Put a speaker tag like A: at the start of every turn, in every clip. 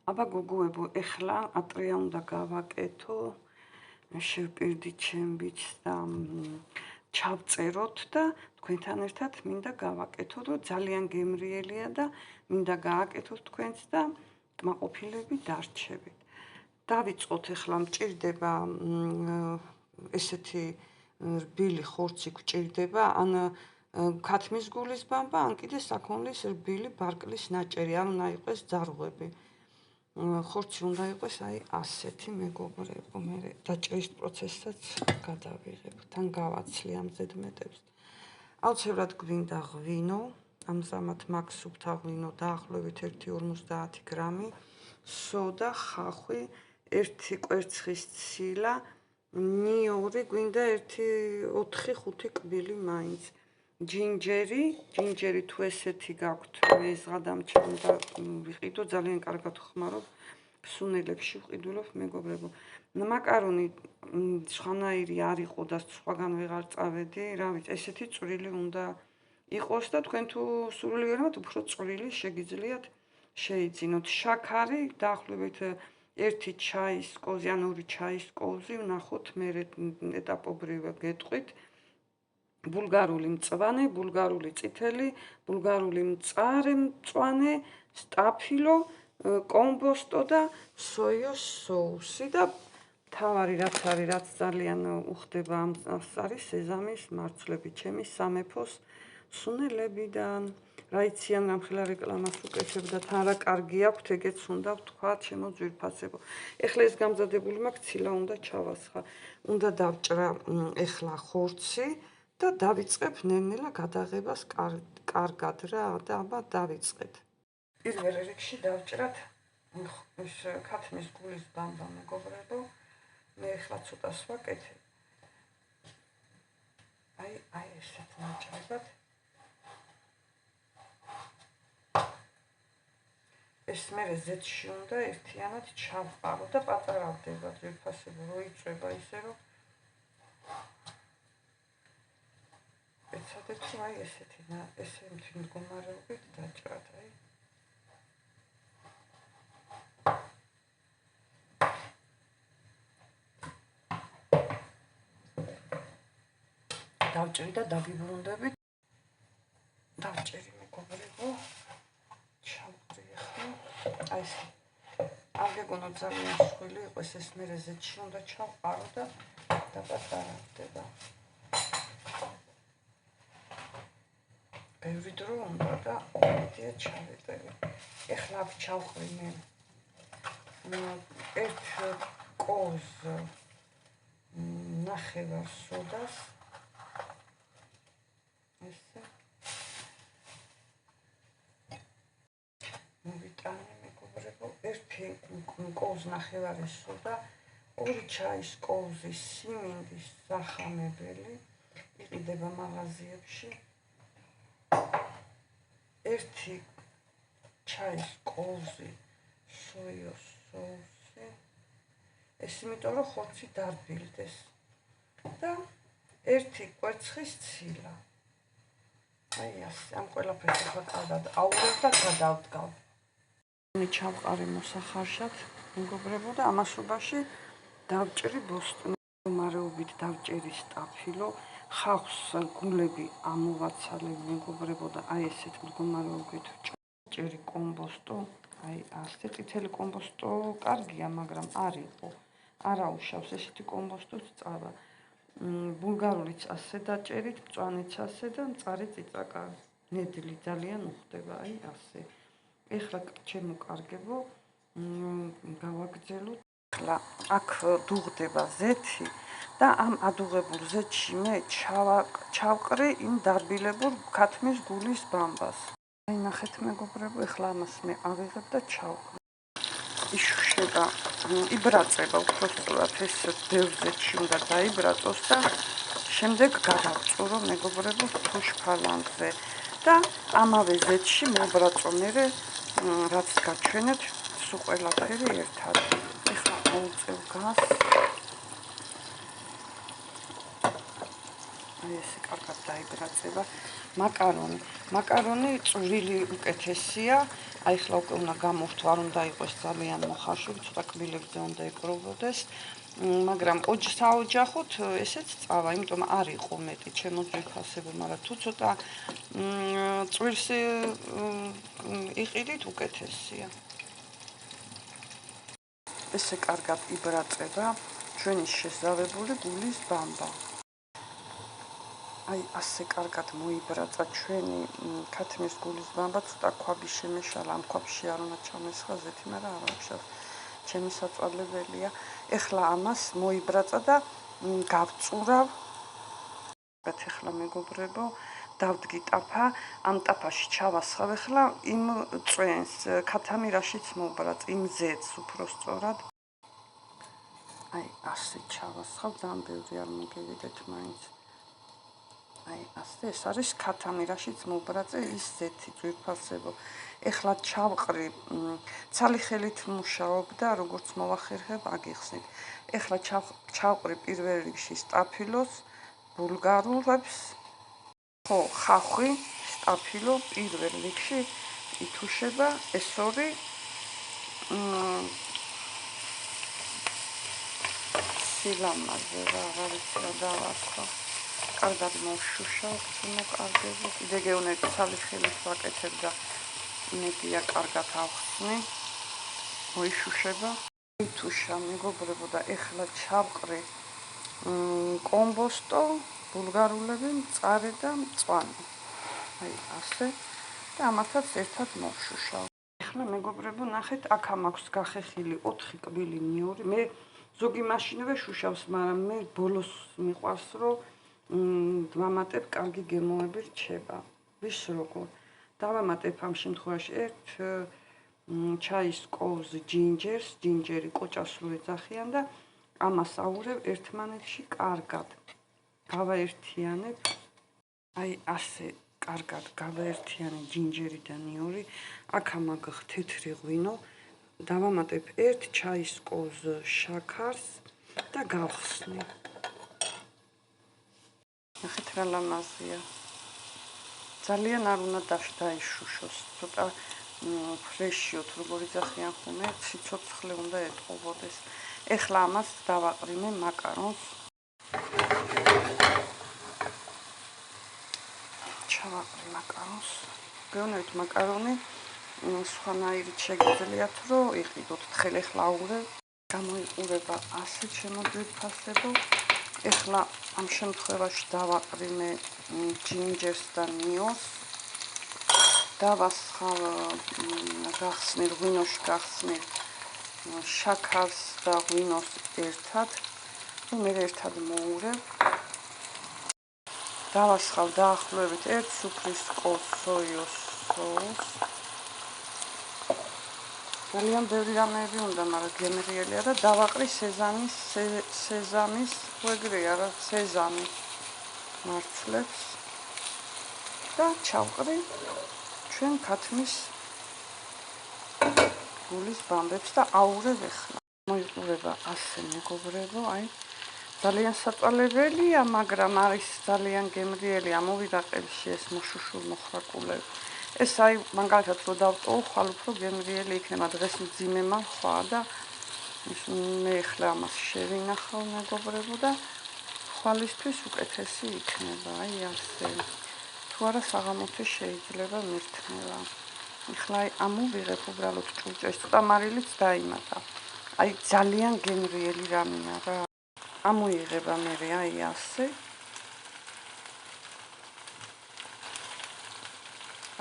A: აბა გოგოებო, ეხლა ატრია უნდა გავაკეთო, შევპირდით ჩემ ბიჭს და ჩავწეროთ და თქვენთან ერთად მინდა გავაკეთოთ, რომ ძალიან გემრიელია და მინდა გააკეთოთ თქვენც და კმაყოფილები დარჩებით. დავიწყოთ ეხლა, მჭირდება ესეთი რბილი ხორცი გვჭირდება, ან ქათმის გულის ბამბა, ან კიდე საქონლის რბილი ბარკლის ნაჭერი, ან უნდა იყოს ძარღვები. ხორცი უნდა იყოს აი ასეთი, მეგობრებო, მე დაჭერის პროცესსაც გადავიღებ, თან გავაცლი ამ ზედმეტებს. აუცილებლად გვინდა ღვინო, ამჟამად მაქვს სუფთა ღვინო დაახლოებით 1,50 გრამი, სოდა, ხახვი, 1 კვერცხის ცილა, ნიორი, გვინდა 4-5 კბილი მაინც. ჯინჯერი თუ ესეთი გაქვთ, მე ზღადამჭი უნდა ვიყიდო, ძალიან კარგად ხმარობ, სუნელებში ვყიდულობ, მეგობრებო. მაკარონი სხვანაირი არ იყო და სხვაგან ვეღარ წავედი, რა ვიცი, ესეთი წვრილი უნდა იყოს და თქვენ თუ სურვილი გქონდათ, უფრო წვრილი შეგიძლიათ შეიძინოთ. შაქარი დაახლოებით 1 ჩაის კოვზი ან 2 ჩაის კოვზი ვნახოთ, მე ეტაპობრივ გეტყვით. ბულგარული მწვანე, ბულგარული წითელი, ბულგარული მწარე მწვანე, სტაფილო, კომბოსტო და სოიოს соуსი და თავარი რაც არის, რაც ძალიან უხდება ამას არის სეზამის მარცვლები, ჩემი სამეფოს სუნელებიდან. რა იციან, რამხელა რეკლამას უკეთებ და თან რა კარგი აქვთ, ეგეც უნდა ვთქვა, ჩემო ძვირფასებო. ეხლა ეს გამზადებული მაქვს, ცილა უნდა ჩავასხა. უნდა დავჭრა ეხლა ხორცი და დავიწყებ ნელ-ნელა გადაღებას კარგად რა და აბა დავიწყეთ. პირველ რიგში დავჭრათ ეს ქათმის გულის ბამბა, მეგობრებო. მე ეხლა ცოტას ვაკეთებ. აი ესეთ ნაჭრებად. ეს მე ზეთში უნდა ერთიანად ჩავყარო და პატარავდება ძვირფასებო, რო იწვება ისე რომ ეცადეთ რომ აი ესეთი მდგომარეობით დაჭრათ, აი. დავჭრი და დაგიბრუნდებით. დავჭერი, მეგობრებო. ჩავყრი ახლა. აი ეს. არ გეგონოთ ძალიან მსხვილი იყოს, ეს მე ზეთში უნდა ჩავყარო და დაპატარავდება. ბევრი დრო უნდა და მოდია ჩავეტევი. ეხლა აქ ჩავყრი მე 1 კოვს ნახევარ სოდას. ესე. მოვიტანე, მეგობრებო, 1 კოვს ნახევარი სოდა, 2 ჩაის კოვზი სიმინდის სახამებელი, იყიდება მაღაზიებში. 1 ჩაის კოვზი სოიოს соуსი. ეს იმიტომ რომ ხორცი დარბილდეს. და 1 კვერცხის ცილა. აი ასე, ამ ყველაფერს ახლა კარგად აურევ და გადავდგავ. მე ჩავყარე მოსახარშად, მეგობრებო, და ამასობაში დავჭრი ბოსტნე, მდგომარეობით დავჭერი სტაფილო, ხავს გულები ამოვაცალებ, მეგობრებო, და აი ესეთ მდგომარეობით ჭერი კომბოსტო, აი ასე. წითელი კომბოსტო კარგია, მაგრამ არ იყო. არა უშავს, ესეთი კომბოსტოც წავა. ბულგარულიც ასე დაჭერით, მწვანეც ასე და მწარე წიწაკა ნედლი ძალიან უხდება, აი ასე. ეხლა ჩემო კარგებო, გავაგრძელოთ. ეხლა აქ დუღდება ზეთი და ამ ადუღებულ ზეთში მე ჩავყრი იმ დარბილებულ ქათმის გულის ბამბას. აი ნახეთ, მეგობრებო, ეხლა ამას მე ავიღებ და ჩავყრი. იშუშება, იბრაწება უბრალოდ ეს ბევრ ზეთში უნდა დაიბრაწოს და შემდეგ გადავწურო, მეგობრებო, თუშ-ფალანგზე და ამავე ზეთში მოვბრაწო მე რაც გაჩვენეთ სულ ყველაფერი ერთად. ეხლა მოუწევ გას. აი ესე კარგად დაიბრაწება. მაკარონი წვრილი უკეთესია. აი ახლა უკვე უნდა გამოვთვა, არ უნდა იყოს ძალიან მოხარშული, ცოტა კბილებზე უნდა იკრობოდეს. მაგრამ საოჯახოდ ესეც წავა, იმიტომ არ იყო მეტი ჩემო ძვირფასებო, მაგრამ თუ ცოტა წვრილს იყიდით, უკეთესია. ესე კარგად იბრაწება ჩვენი შესავებული გულის ბამბა. აი ასე კარგად მოიბრაცა ჩვენი ქათმის გულის ბამბა, ცოტა ქვაბი შემეშალა, ამ ქვაბში არ უნდა ჩამესხა ზეთი, მაგრამ არა ვშავ. ჩემი საწვალებელია. ეხლა ამას მოიბრაცა და გავწურავ. ეხლა მეგობრებო, დავდგი ტაფა, ამ ტაფაში ჩავასხავ ეხლა იმ წვენს, ქათამირაშიც მოუბრაც, იმ ზეთს უფრო სწორად. აი ასე ჩავასხავ, ძალიან ბევრი არ მოგევიდეთ მაინც. აი ასე ეს არის ქათამირაშიც მოუბრაწე ის ზეთი ძვირფასებო. ეხლა ჩავყრი, ცალი ხელით მუშაობდა, როგორც მოვახერხებ, აგიხსნით. ეხლა ჩავყრი პირველ რიგში სტაფილოს, ბულგარულებს, ხო, ხახვი, სტაფილო პირველ რიგში ითუშება, ეს ორი სილამაზე რა ვიცი რა დავასხო. კარგად მოშუშავ, მოკარგები. კიდე გეუნები ცალი ხელით ვაკეთებ და იმედია კარგად ავხსნი. მოიშუშება. ითუშა მეგობრებო და ეხლა ჩავყრი კომბოსტო, ბულგარულები, მწარე და მწვანე. აი ასე და ამათაც ერთად მოვშუშავ. ეხლა მეგობრებო, ნახეთ, აქ მაქვს გახეხილი 4 კბილი ნიური. მე ზოგი მაშინვე შუშავს, მაგრამ მე ბოლოს მიყვარს, რომ დავამატებ, კარგი გემოები რჩება. ვის როგორ? დავამატებ ამ შემთხვევაში ერთ ჩაის კოვს ჯინჯერს, ჯინჯერი კოჭასრუ ეძახიან და ამას აურევ ერთმანეთში კარგად. გავაერთიანებ. აი ასე კარგად გავაერთიანე ჯინჯერი და ნიური. აქ ამაგ თეთრი ღვინო. დავამატებ ერთ ჩაის კოვს შაქარს და გავხსნი. ნახეთ რა ლამაზია. ძალიან არ უნდა დაიშუშოს. ცოტა ფრეშიოთ, როგორ იძახიან ხოლმე, სიცოცხლე უნდა ეტყობოდეს. ეხლა ამას დავაყრინე მაკარონს. ჩავაყრი მაკარონს. გეუბნებით, მაკარონი სხვანაირით შეგიძლიათ, რომ იყიდოთ თხელ. ეხლა აურევ, გამოიყურება ასე ჩემო ძვირფასებო. ეხლა ამ შემთხვევაში დავაყრინე ჯინჯერს და ნიოს. დავასხავ გახსნილ ღვინოში გახსნილ შაქარს და ღვინოს ერთად. მე ერთად მოურევ. დავასხავ დაახლოებით 1 სუფრის სოიოს სოუსს. ძალიან ბევრი რამეები უნდა, მაგრამ გემრიელია და დავაყრი სეზამის ვეგრია რა, სეზამი მარცვლებს და ჩავყრი ჩვენ ქათმის გულის ბამბებს და აურევ ეხლა. მოიყურება ასე მეგობრებო, აი ძალიან საწვალებელია, მაგრამ არის ძალიან გემრიელი. ამოვიდა ყელში ეს მოშუშულ მოხრაკულები. ეს აი მაგალითად რო დავტოვო, ხვალ უფრო გემრიელი იქნება. დღეს მძიმე მახვა და მე ეხლა ამას შევინახავ მეგობრებო და ხვალისთვის უკეთესი იქნება. აი ასე. თუ არა საღამოთი შეიძლება მირთმევა. ეხლა აი ამოვიღებ უბრალოდ ჭურჭელს, ცოტა მარილიც დაიმატა. აი ძალიან გემრიელი რამეა რა. ამოიღება მე აი ასე.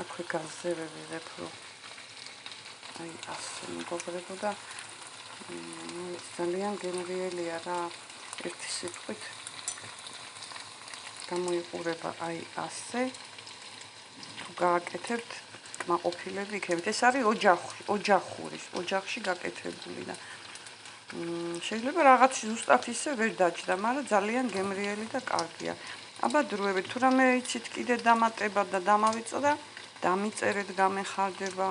A: აქვე გაზზე ვიღებ, რომ აი ასე მეგობრებო და ძალიან გემრიელია რა. ერთი სიტყვით გამოიყურება აი ასე. თუ გააკეთებთ კმაყოფილები იქებით. ეს არის ოჯახში გაკეთებული და შეიძლება რაღაც ზუსტად ისე ვერ დაჯდა, მაგრამ ძალიან გემრიელი და კარგია. აბა დროებით, თუ რამე იცით კიდე დამატება და დამავიწოდა, დამიწერეთ, გამეხარდება.